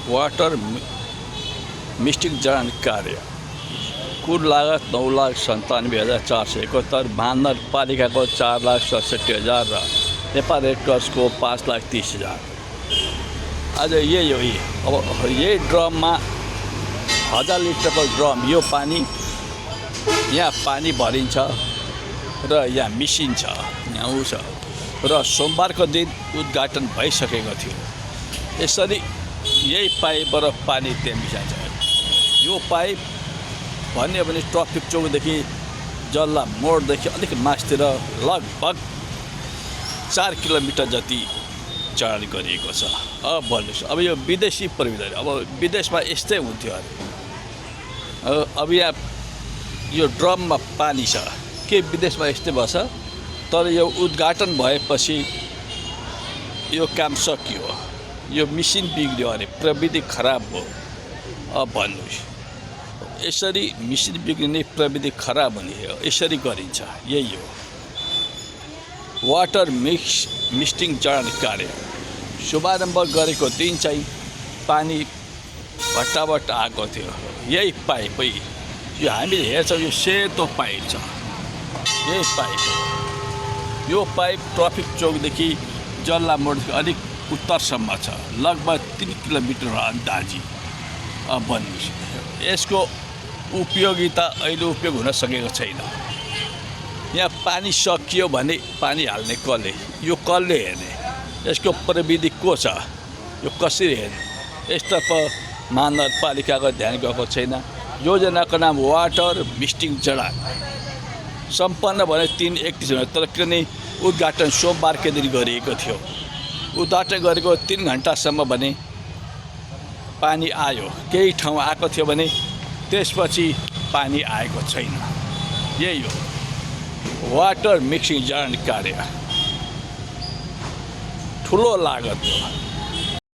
Water मिस्टिङ जडान कार्य कुल लागत 9,97,471, महानगरपालिकाको 4,67,000 र नेपाल रेड क्रसको 5,30,000। आज यही हो। अब यही ड्रममा 1000 लिटरको ड्रम, यो पानी यहाँ पानी भरिन्छ र यहाँ मिसिन्छ, यहाँ आउँछ र सोमबारको दिन उद्घाटन भइसकेको थियो। यसरी यही पाइपबाट पानी त्यहाँ मिसाइन्छ। यो पाइप भन्यो भने ट्राफिक चौकदेखि जल्ला मोडदेखि अलिक मास्तिर लगभग 4 किलोमिटर जति चढान गरिएको छ। अब भन्नुहोस्, अब यो विदेशी प्रविधि, अब विदेशमा यस्तै हुन्थ्यो अरे। अब यहाँ यो ड्रममा पानी छ, के विदेशमा यस्तै बस्छ? तर यो उद्घाटन भएपछि यो काम सकियो, यो मिसिन बिग्रियो अरे, प्रविधि खराब हो। अब भन्नुहोस्, यसरी मिसिन बिग्रिने, प्रविधि खराब हुने हो, यसरी गरिन्छ। यही हो वाटर मिस्टिङ जडान कार्य। शुभारम्भ गरेको दिन चाहिँ पानी भट्टाबाट आएको थियो। यही पाइप, यो हामीले हेर्छौँ, यो सेतो पाइप छ, यही पाइप। यो पाइप ट्राफिक चौकदेखि जल्ला मोडदेखि अलिक उत्तरसम्म छ, लगभग 3 किलोमिटर अन्दाजी। अब भन्नुहोस्, यसको उपयोगिता अहिले उपयोग हुन सकेको छैन। यहाँ पानी सकियो भने पानी हाल्ने कसले? यो कसले हेर्ने? यसको प्रविधि को छ? यो कसरी हेर्ने? यसतर्फ महानगरपालिकाको ध्यान गएको छैन। योजनाको नाम वाटर मिस्टिङ जडान, सम्पन्न भने 3:31, तर किनभने उद्घाटन सोमबारकै दिन गरिएको थियो। उद्घाटन गरेको 3 घन्टासम्म भने पानी आयो, केही ठाउँ आएको थियो भने त्यसपछि पानी आएको छैन। यही हो वाटर मिक्सिङ जडान कार्य। ठुलो लागत हो।